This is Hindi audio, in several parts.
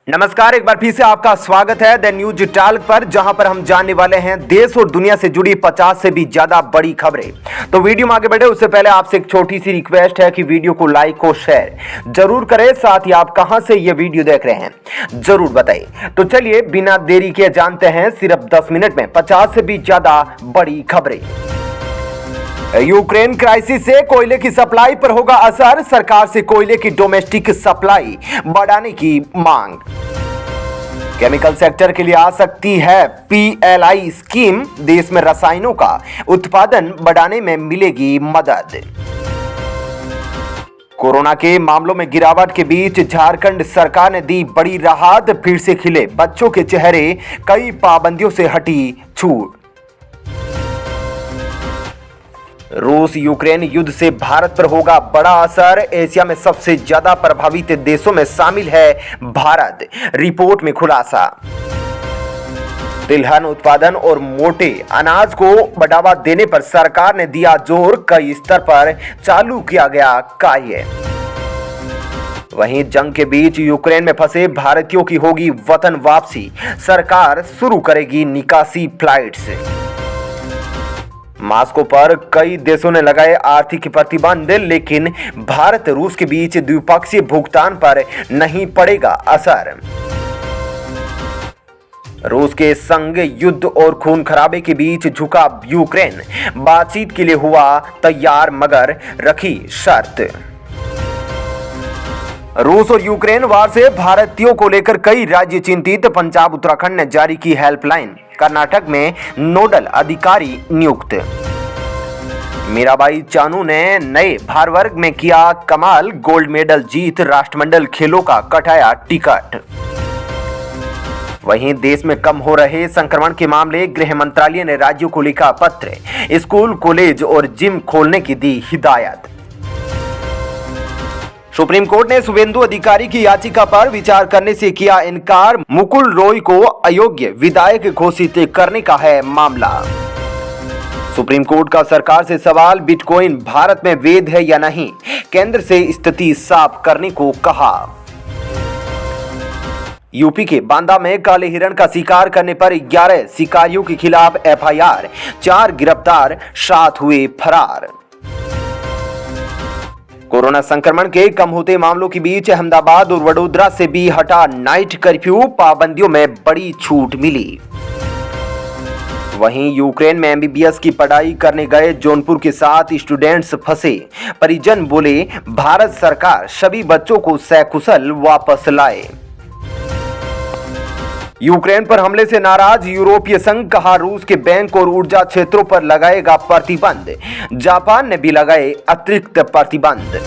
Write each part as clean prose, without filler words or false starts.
नमस्कार, एक बार फिर से आपका स्वागत है द न्यूज टॉक पर, जहां पर हम जानने वाले हैं देश और दुनिया से जुड़ी 50 से भी ज्यादा बड़ी खबरें। तो वीडियो में आगे बढ़े उससे पहले आपसे एक छोटी सी रिक्वेस्ट है कि वीडियो को लाइक और शेयर जरूर करें। साथ ही आप कहां से ये वीडियो देख रहे हैं जरूर बताइए। तो चलिए बिना देरी के जानते हैं सिर्फ 10 मिनट में 50 से भी ज्यादा बड़ी खबरें। यूक्रेन क्राइसिस से कोयले की सप्लाई पर होगा असर, सरकार से कोयले की डोमेस्टिक सप्लाई बढ़ाने की मांग। केमिकल सेक्टर के लिए आ सकती है पीएलआई स्कीम, देश में रसायनों का उत्पादन बढ़ाने में मिलेगी मदद। कोरोना के मामलों में गिरावट के बीच झारखंड सरकार ने दी बड़ी राहत, फिर से खिले बच्चों के चेहरे, कई पाबंदियों से हटी छूट। रूस यूक्रेन युद्ध से भारत पर होगा बड़ा असर, एशिया में सबसे ज्यादा प्रभावित देशों में शामिल है भारत, रिपोर्ट में खुलासा। तिलहन उत्पादन और मोटे अनाज को बढ़ावा देने पर सरकार ने दिया जोर, कई स्तर पर चालू किया गया कार्य। वहीं जंग के बीच यूक्रेन में फंसे भारतीयों की होगी वतन वापसी, सरकार शुरू करेगी निकासी फ्लाइट्स। मास्को पर कई देशों ने लगाए आर्थिक प्रतिबंध, लेकिन भारत रूस के बीच द्विपक्षीय भुगतान पर नहीं पड़ेगा असर। रूस के संग युद्ध और खून खराबे के बीच झुका यूक्रेन, बातचीत के लिए हुआ तैयार मगर रखी शर्त। रूस और यूक्रेन वार से भारतीयों को लेकर कई राज्य चिंतित, पंजाब उत्तराखंड ने जारी की हेल्पलाइन, कर्नाटक में नोडल अधिकारी नियुक्त। मीराबाई चानू ने नए भार वर्ग में किया कमाल, गोल्ड मेडल जीत राष्ट्रमंडल खेलों का कटाया टिकट। वहीं देश में कम हो रहे संक्रमण के मामले, गृह मंत्रालय ने राज्यों को लिखा पत्र, स्कूल कॉलेज और जिम खोलने की दी हिदायत। सुप्रीम कोर्ट ने शुभेंदु अधिकारी की याचिका पर विचार करने से किया इनकार, मुकुल रॉय को अयोग्य विधायक घोषित करने का है मामला। सुप्रीम कोर्ट का सरकार से सवाल, बिटकॉइन भारत में वैध है या नहीं, केंद्र से स्थिति साफ करने को कहा। यूपी के बांदा में काले हिरण का शिकार करने पर 11 शिकारियों के खिलाफ एफआईआर, 4 गिरफ्तार, 7 हुए फरार। कोरोना संक्रमण के कम होते मामलों के बीच अहमदाबाद और वडोदरा से भी हटा नाइट कर्फ्यू, पाबंदियों में बड़ी छूट मिली। वहीं यूक्रेन में एमबीबीएस की पढ़ाई करने गए जौनपुर के 7 स्टूडेंट्स फंसे, परिजन बोले भारत सरकार सभी बच्चों को सकुशल वापस लाए। यूक्रेन पर हमले से नाराज यूरोपीय संघ, कहा रूस के बैंक और ऊर्जा क्षेत्रों पर लगाएगा प्रतिबंध, जापान ने भी लगाए अतिरिक्त प्रतिबंध।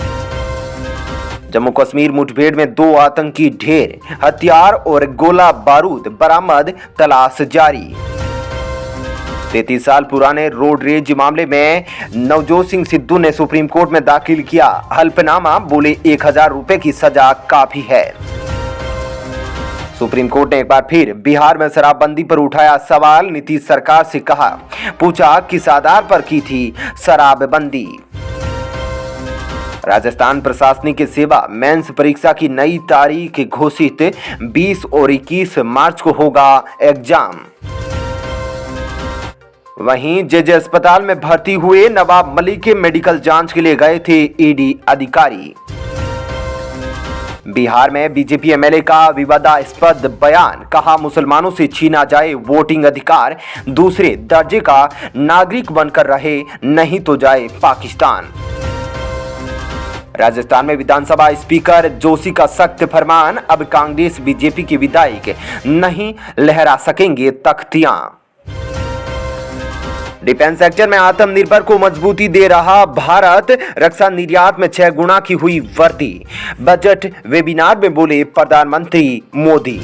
जम्मू कश्मीर मुठभेड़ में 2 आतंकी ढेर, हथियार और गोला बारूद बरामद, तलाश जारी। 33 साल पुराने रोड रेज मामले में नवजोत सिंह सिद्धू ने सुप्रीम कोर्ट में दाखिल किया हल्फनामा, बोले 1000 रुपए की सजा काफी है। सुप्रीम कोर्ट ने एक बार फिर बिहार में शराबबंदी पर उठाया सवाल, नीतीश सरकार से कहा, पूछा किस आधार पर की थी शराबबंदी। राजस्थान प्रशासनिक सेवा मेंस परीक्षा की नई तारीख घोषित, 20 और 21 मार्च को होगा एग्जाम। वहीं जेजे अस्पताल में भर्ती हुए नवाब मलिक के मेडिकल जांच के लिए गए थे ईडी अधिकारी। बिहार में बीजेपी एमएलए का विवादास्पद बयान, कहा मुसलमानों से छीना जाए वोटिंग अधिकार, दूसरे दर्जे का नागरिक बनकर रहे, नहीं तो जाए पाकिस्तान। राजस्थान में विधानसभा स्पीकर जोशी का सख्त फरमान, अब कांग्रेस बीजेपी के विधायक नहीं लहरा सकेंगे तख्तियां। डिफेंस सेक्टर में आत्मनिर्भर को मजबूती दे रहा भारत, रक्षा निर्यात में 6 गुना की हुई वृद्धि, बजट वेबिनार में बोले प्रधानमंत्री मोदी।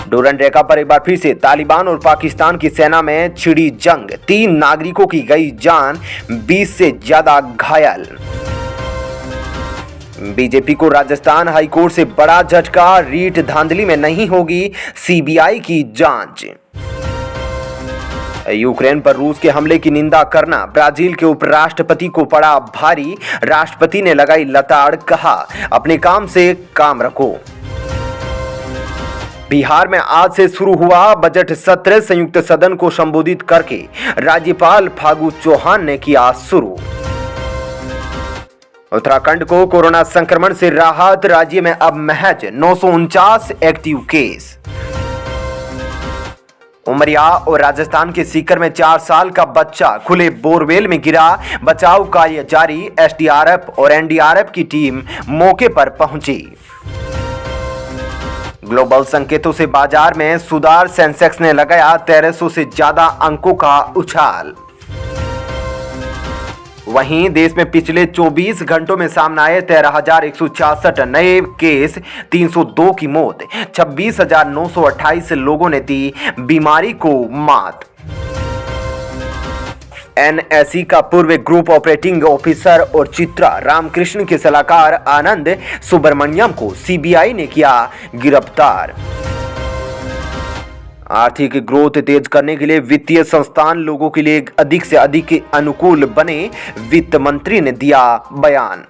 डोरन रेखा पर एक बार फिर से तालिबान और पाकिस्तान की सेना में छिड़ी जंग, 3 नागरिकों की गई जान, 20 से ज्यादा घायल। बीजेपी को राजस्थान हाईकोर्ट से बड़ा झटका, रीट धांधली में नहीं होगी सीबीआई की जांच। यूक्रेन पर रूस के हमले की निंदा करना ब्राजील के उपराष्ट्रपति को पड़ा भारी, राष्ट्रपति ने लगाई लताड़, कहा अपने काम से काम रखो। बिहार में आज से शुरू हुआ बजट सत्र। संयुक्त सदन को संबोधित करके राज्यपाल फागू चौहान ने किया शुरू। उत्तराखंड को कोरोना संक्रमण से राहत। राज्य में अब महज 949 एक्टिव केस। उमरिया और राजस्थान के सीकर में 4 साल का बच्चा खुले बोरवेल में गिरा। बचाव कार्य जारी। एसडीआरएफ और एनडीआरएफ की टीम मौके पर पहुंची। ग्लोबल संकेतों से बाजार में सुधार। सेंसेक्स ने लगाया 1300 से ज्यादा अंकों का उछाल। वहीं देश में पिछले 24 घंटों में सामने आए 13,166 नए केस, 302 की मौत, 26,928 लोगों ने दी बीमारी को मात। एनएसई का पूर्व ग्रुप ऑपरेटिंग ऑफिसर और चित्रा रामकृष्ण के सलाहकार आनंद सुब्रमण्यम को सीबीआई ने किया गिरफ्तार। आर्थिक ग्रोथ तेज करने के लिए वित्तीय संस्थान लोगों के लिए अधिक से अधिक अनुकूल बने, वित्त मंत्री ने दिया बयान।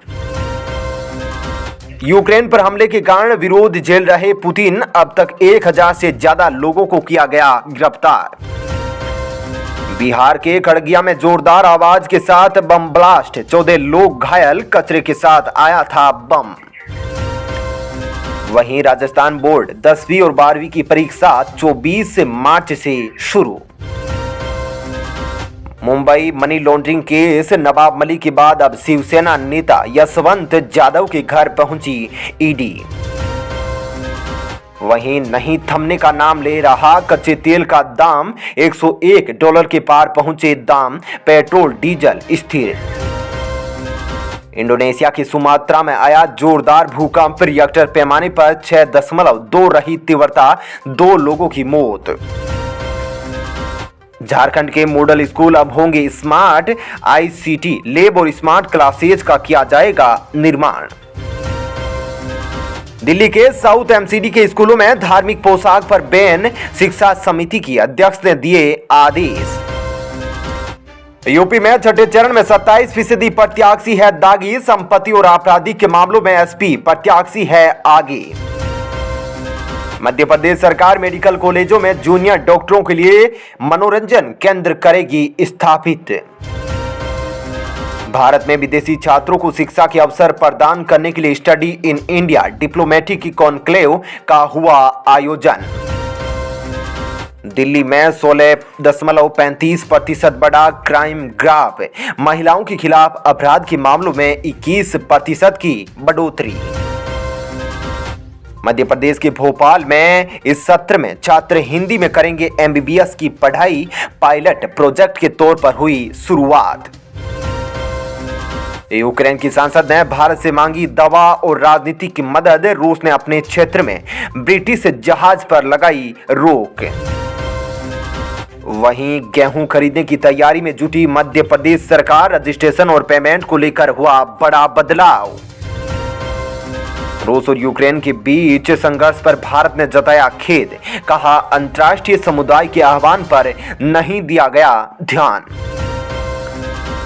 यूक्रेन पर हमले के कारण विरोध झेल रहे पुतिन, अब तक 1000 से ज्यादा लोगों को किया गया गिरफ्तार। बिहार के खगड़िया में जोरदार आवाज के साथ बम ब्लास्ट, 14 लोग घायल, कचरे के साथ आया था बम। वहीं राजस्थान बोर्ड 10वीं और 12वीं की परीक्षा 24 मार्च से शुरू। Mumbai money laundering case, Nawab Malik के बाद अब शिवसेना नेता यशवंत यादव के घर पहुंची ईडी। वहीं नहीं थमने का नाम ले रहा कच्चे तेल का दाम, $101 के पार पहुंचे दाम, पेट्रोल डीजल स्थिर। इंडोनेशिया की सुमात्रा में आया जोरदार भूकंप, रिएक्टर पैमाने पर 6.2 रही तीव्रता, 2 लोगों की मौत। झारखंड के मॉडल स्कूल अब होंगे स्मार्ट, आईसीटी लैब और स्मार्ट क्लासेज का किया जाएगा निर्माण। दिल्ली के साउथ एमसीडी के स्कूलों में धार्मिक पोशाक पर बैन, शिक्षा समिति की अध्यक्ष ने दिए आदेश। यूपी में छठे चरण में 27% प्रत्याशी है दागी, संपत्ति और आपराधिक के मामलों में एसपी प्रत्याशी है आगे। मध्य प्रदेश सरकार मेडिकल कॉलेजों में जूनियर डॉक्टरों के लिए मनोरंजन केंद्र करेगी स्थापित। भारत में विदेशी छात्रों को शिक्षा के अवसर प्रदान करने के लिए study in India diplomatic conclave का हुआ आयोजन। दिल्ली में 16.35% बढ़ा क्राइम ग्राफ, महिलाओं के खिलाफ अपराध के मामलों में 21% की बढ़ोतरी। मध्य प्रदेश के भोपाल में इस सत्र में छात्र हिंदी में करेंगे एमबीबीएस की पढ़ाई, पायलट प्रोजेक्ट के तौर पर हुई शुरुआत। यूक्रेन की सांसद ने भारत से मांगी दवा और राजनीतिक मदद, रूस ने अपने क्षेत्र में ब्रिटिश जहाज पर लगाई रोक। वहीं गेहूं खरीदने की तैयारी में जुटी मध्य प्रदेश सरकार, रजिस्ट्रेशन और पेमेंट को लेकर हुआ बड़ा बदलाव। रूस और यूक्रेन के बीच संघर्ष पर भारत ने जताया खेद, कहा अंतर्राष्ट्रीय समुदाय के आह्वान पर नहीं दिया गया ध्यान।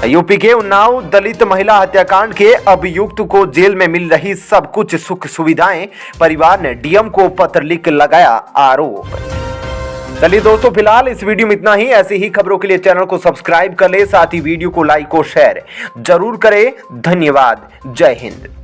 यूपी के उन्नाव दलित महिला हत्याकांड के अभियुक्त को जेल में मिल रही सब कुछ सुख सुविधाएं, परिवार ने डीएम को पत्र लिख लगाया आरोप। चलिए दोस्तों, फिलहाल इस वीडियो में इतना ही। ऐसी ही खबरों के लिए चैनल को सब्सक्राइब कर ले, साथ ही वीडियो को लाइक और शेयर जरूर करें। धन्यवाद। जय हिंद।